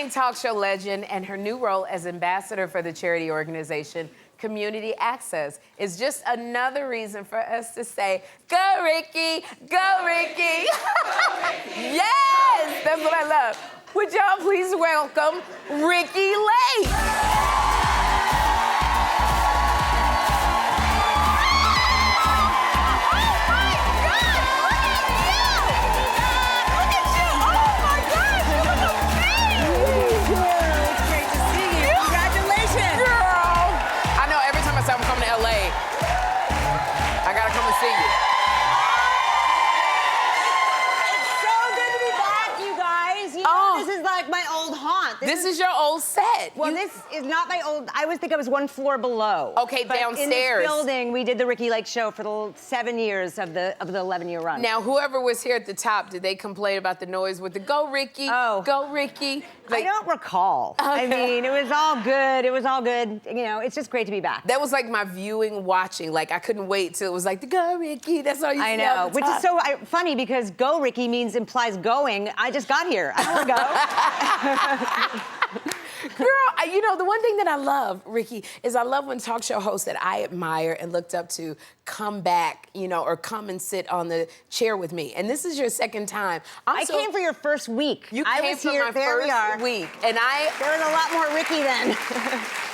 Aspiring talk show legend and her new role as ambassador for the charity organization Community Access is just another reason for us to say, go Ricki, go Ricki. Yes, that's what I love. Would y'all please welcome Ricki Lake. This is your old set. Well, this is not my old. I always think I was one floor below. Okay, but downstairs. In this building, we did the Ricki Lake show for the 7 years of the 11-year run. Now, whoever was here at the top, did they complain about the noise with the "Go Ricki"? Oh, go Ricki. Like, I don't recall. Okay. I mean, it was all good. It was all good. You know, it's just great to be back. That was like my viewing, watching. Like I couldn't wait till it was like the "Go Ricki." That's all you. I know, which is so funny because "Go Ricki" implies going. I just got here. I don't want to go. Girl, you know, the one thing that I love, Ricki, is I love when talk show hosts that I admire and looked up to come back, you know, or come and sit on the chair with me. And this is your second time. I came for your first week. I came for my first week. And there was a lot more Ricki then.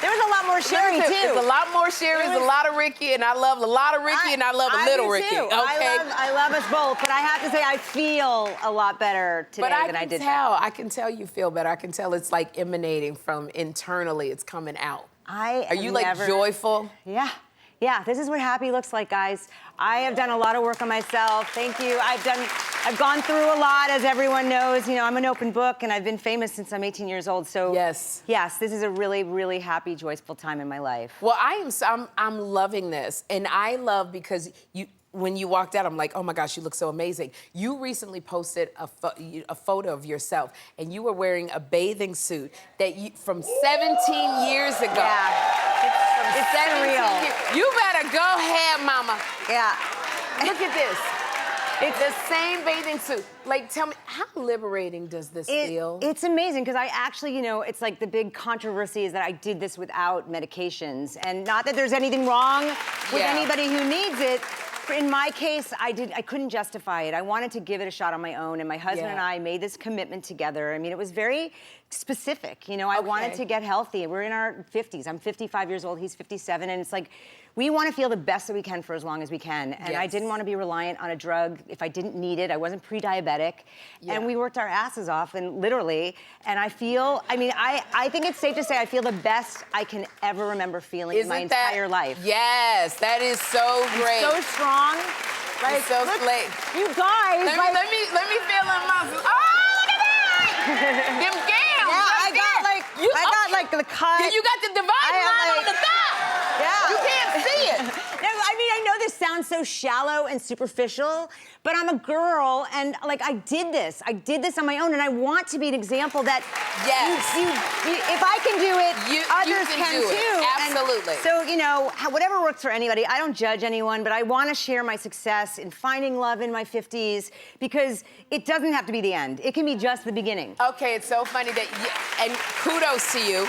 There was a lot more Sherri, too. There's a lot more Sherri, a lot of Ricki, and I love a lot of Ricki, and I love a little Ricki. Okay? I love us both, but I have to say I feel a lot better today than I did. I can tell you feel better. I can tell it's like emanating from internally. It's coming out. Are you like joyful? Yeah. Yeah, this is what happy looks like, guys. I have done a lot of work on myself. Thank you. I've gone through a lot, as everyone knows. You know, I'm an open book, and I've been famous since I'm 18 years old. So yes, this is a really, really happy, joyful time in my life. Well, I'm loving this, and I love because when you walked out, I'm like, oh my gosh, you look so amazing. You recently posted a photo of yourself, and you were wearing a bathing suit from 17 years ago. Yeah. It's surreal. You better go ahead, mama. Yeah. Look at this. It's the same bathing suit. Like, tell me, how liberating does this feel? It's amazing, because I actually, you know, it's like the big controversy is that I did this without medications. And not that there's anything wrong with anybody who needs it. In my case, I couldn't justify it. I wanted to give it a shot on my own, and my husband and I made this commitment together. I mean, it was very specific. You know, I wanted to get healthy. We're in our 50s. I'm 55 years old, he's 57, and it's like, we want to feel the best that we can for as long as we can. And I didn't want to be reliant on a drug if I didn't need it. I wasn't pre-diabetic. And we worked our asses off, and literally, and I feel, I mean, I think it's safe to say I feel the best I can ever remember feeling in my entire life. Yes, that is so great. So strong. Like, so great. You guys, let me feel them muscles. Oh, look at that! Them gams. Yeah, I got like the cut. Yeah, you got the dividing line on the top. Yeah. You can't see it. No, I mean, I know this sounds so shallow and superficial, but I'm a girl, and like I did this on my own, and I want to be an example that if I can do it, others can too. Absolutely. And so, you know, whatever works for anybody. I don't judge anyone, but I want to share my success in finding love in my 50s, because it doesn't have to be the end. It can be just the beginning. Okay, it's so funny that and kudos to you.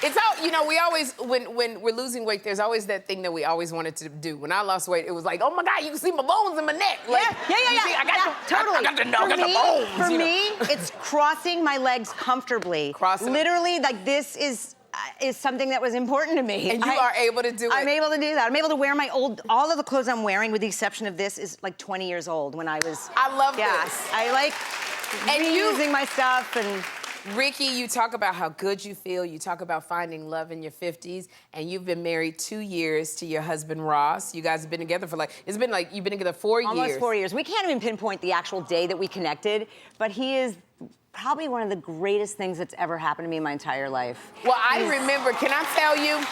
It's all, you know, we always, when we're losing weight, there's always that thing that we always wanted to do. When I lost weight, it was like, oh my God, you can see my bones in my neck. Like, I got the bones. For me, it's crossing my legs comfortably. Literally, like this is something that was important to me. And you are able to do it. I'm able to do that. I'm able to wear my all of the clothes I'm wearing, with the exception of this, is like 20 years old when I was. I love this. I like reusing my stuff. And Ricki, you talk about how good you feel. You talk about finding love in your 50s, and you've been married 2 years to your husband, Ross. You guys have been together for you've been together 4 years. Almost 4 years. We can't even pinpoint the actual day that we connected, but he is probably one of the greatest things that's ever happened to me in my entire life. Well, I remember, can I tell you?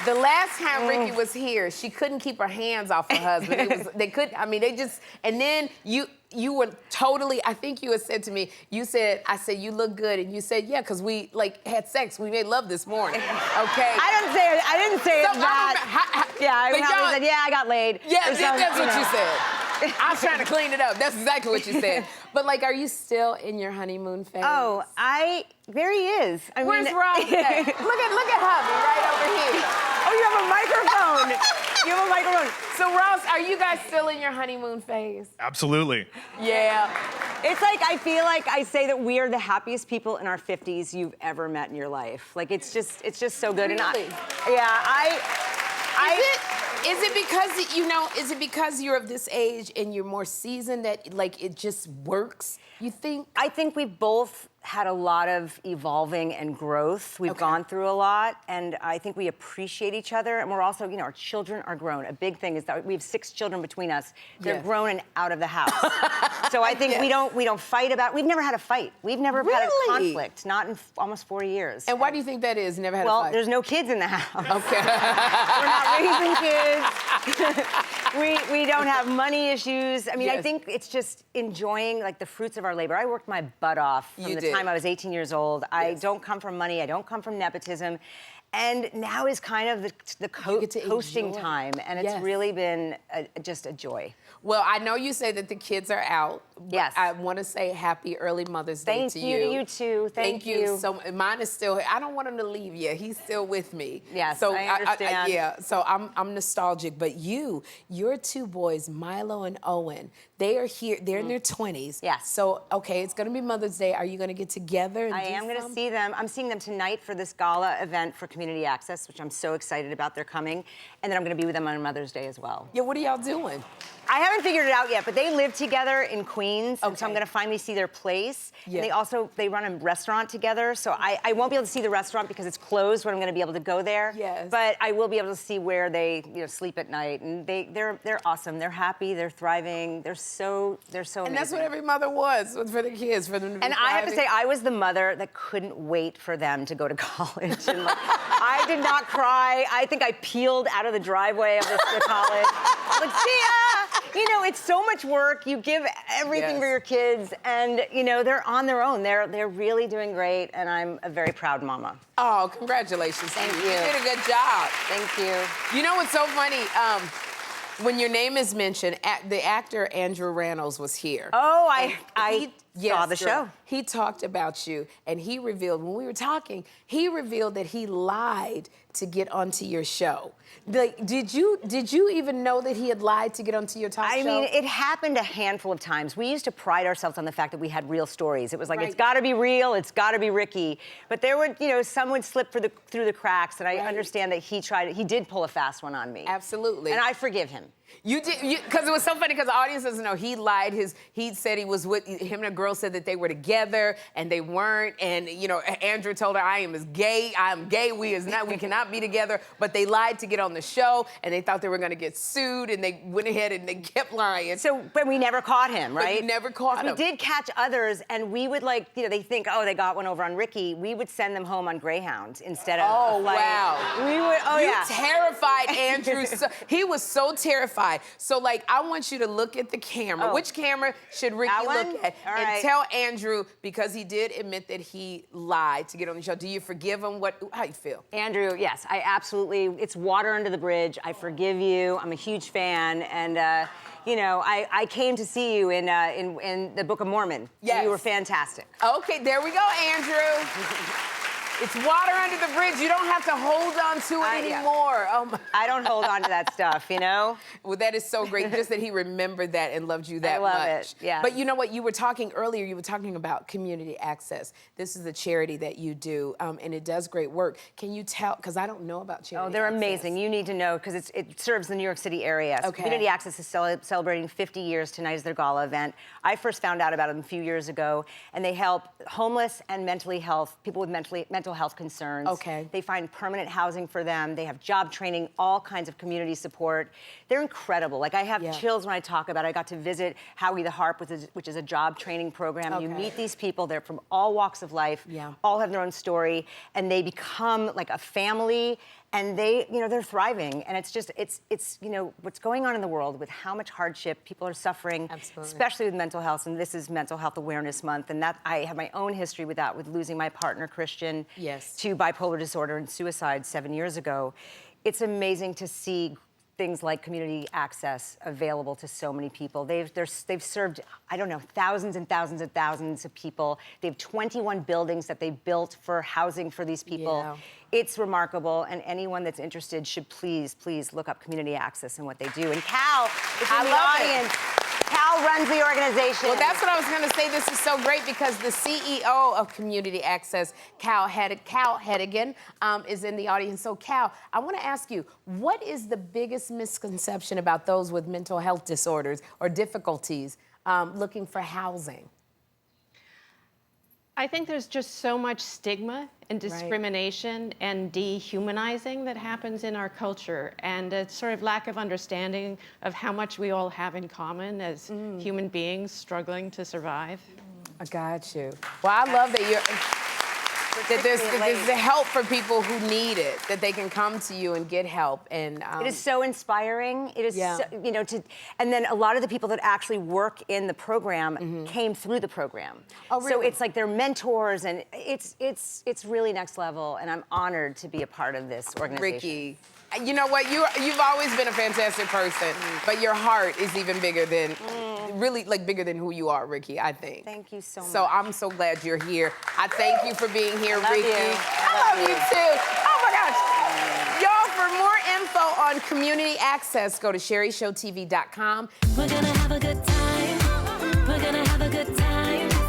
The last time Ricki was here, she couldn't keep her hands off her husband. And then you were totally, I think you had said to me, I said, you look good. And you said, yeah, because we had sex. We made love this morning, okay? I didn't say it that. I got laid. Yeah, that's what you said. I was trying to clean it up. That's exactly what you said. But like, are you still in your honeymoon phase? Oh, there he is. Where's Ross at? look at hubby right over here. Oh, you have a microphone. You have a microphone. So Ross, are you guys still in your honeymoon phase? Absolutely. Yeah. It's like, I feel like I say that we are the happiest people in our 50s you've ever met in your life. Like, it's just so good. Really? Is it because, you know, is it because you're of this age and you're more seasoned that, like, it just works, you think? I think we've both had a lot of evolving and growth. We've gone through a lot, and I think we appreciate each other, and we're also, you know, our children are grown. A big thing is that we have 6 children between us. They're grown and out of the house. So I think we don't fight about, we've never had a fight. We've never had a conflict, not in almost 40 years. And why do you think that is? Never had a fight? Well, there's no kids in the house. Okay. We're not raising kids. We don't have money issues. I mean, I think it's just enjoying, like, the fruits of our labor. I worked my butt off from the time I was 18 years old. I don't come from money. I don't come from nepotism. And now is kind of the coasting time, and it's really been just a joy. Well, I know you say that the kids are out. Yes. I want to say happy early Mother's Day to you. Thank you to you too. Thank you. So mine is still here. I don't want him to leave yet. He's still with me. Yes, so I understand. Yeah, so I'm nostalgic. But your 2 boys, Milo and Owen, they are here. They're in their 20s. Yes. So, okay, it's going to be Mother's Day. Are you going to get together and I am going to see them. I'm seeing them tonight for this gala event for Community Access, which I'm so excited about. They're coming. And then I'm going to be with them on Mother's Day as well. Yeah, what are y'all doing? I haven't figured it out yet, but they live together in Queens, and so I'm going to finally see their place. Yeah. And they run a restaurant together, so I won't be able to see the restaurant because it's closed when I'm going to be able to go there. Yes. But I will be able to see where they, you know, sleep at night, and they're awesome. They're happy. They're thriving. They're so amazing. And that's what every mother was for the kids, for them to be And I have to say, I was the mother that couldn't wait for them to go to college. And like, I did not cry. I think I peeled out of the driveway of the college. Like, see ya! You know, it's so much work. You give everything for your kids, and you know they're on their own. They're really doing great, and I'm a very proud mama. Oh, congratulations! Thank you. You did a good job. Thank you. You know what's so funny? When your name is mentioned, the actor Andrew Rannells was here. Oh, I saw the show. He talked about you, and he revealed, when we were talking, he revealed that he lied to get onto your show. Like, did you even know that he had lied to get onto your talk show? I mean, it happened a handful of times. We used to pride ourselves on the fact that we had real stories. It was like, it's got to be real, it's got to be Ricki. But there would, you know, some would slip through the cracks, and I understand that he did pull a fast one on me. Absolutely. And I forgive him. You did, because it was so funny, because the audience doesn't know, he lied. He said he was with, him and a girl said that they were together, and they weren't, and, you know, Andrew told her, I am gay, we cannot be together, but they lied to get on the show, and they thought they were gonna get sued, and they went ahead and they kept lying. So, but we never caught him, right? But you never caught him. We did catch others, and we would, like, you know, they think, oh, they got one over on Ricki. We would send them home on Greyhound instead of a flight. Wow. We would, You terrified Andrew. He was so terrified. So, like, I want you to look at the camera. Which camera should Ricki look at? All and right. tell Andrew, because he did admit that he lied to get on the show. Do you forgive him? How you feel? Andrew, yes, I absolutely, it's water under the bridge. I forgive you. I'm a huge fan. And, you know, I came to see you in the Book of Mormon. Yes. You were fantastic. Okay, there we go, Andrew. It's water under the bridge. You don't have to hold on to it anymore. Oh my. I don't hold on to that stuff, you know? Well, that is so great, just that he remembered that and loved you that much. I love it, yeah. But you know what, you were talking earlier, you were talking about Community Access. This is a charity that you do, and it does great work. Can you tell, because I don't know about Charity Oh, they're Access. amazing. You need to know, because it serves the New York City area. So Okay. Community Access is celebrating 50 years. Tonight is their gala event. I first found out about them a few years ago, and they help homeless and people with mental health concerns. Okay. They find permanent housing for them. They have job training, all kinds of community support. They're incredible. Like, I have chills when I talk about it. I got to visit Howie the Harp, which is a job training program. Okay. You meet these people. They're from all walks of life. Yeah. All have their own story, and they become like a family. And they, you know, they're thriving. And it's just, it's, you know, what's going on in the world with how much hardship people are suffering, especially with mental health. And this is Mental Health Awareness Month. And that, I have my own history with that, with losing my partner, Christian, to bipolar disorder and suicide 7 years ago. It's amazing to see things like community access available to so many people. They've served, I don't know, thousands and thousands and thousands of people. They have 21 buildings that they built for housing for these people. Yeah. It's remarkable, and anyone that's interested should please look up community access and what they do. And Cal is in the audience. Cal runs the organization. Well, that's what I was going to say. This is so great because the CEO of Community Access, Cal Hedigan, is in the audience. So, Cal, I want to ask you, what is the biggest misconception about those with mental health disorders or difficulties looking for housing? I think there's just so much stigma and discrimination and dehumanizing that happens in our culture, and a sort of lack of understanding of how much we all have in common as human beings struggling to survive. I got you. Well, I love that there's the help for people who need it, that they can come to you and get help. And it is so inspiring. It is, so, you know, and then a lot of the people that actually work in the program came through the program. Oh, really? So it's like they're mentors, and it's really next level. And I'm honored to be a part of this organization. Ricki, you know what? You've always been a fantastic person, but your heart is even bigger than, really like bigger than who you are, Ricki, I think. Thank you so much. So I'm so glad you're here. I thank you for being here, I love Ricki. you. I love you too. Oh my gosh. Y'all, for more info on community access, go to sherryshowtv.com. We're gonna have a good time. We're gonna have a good time.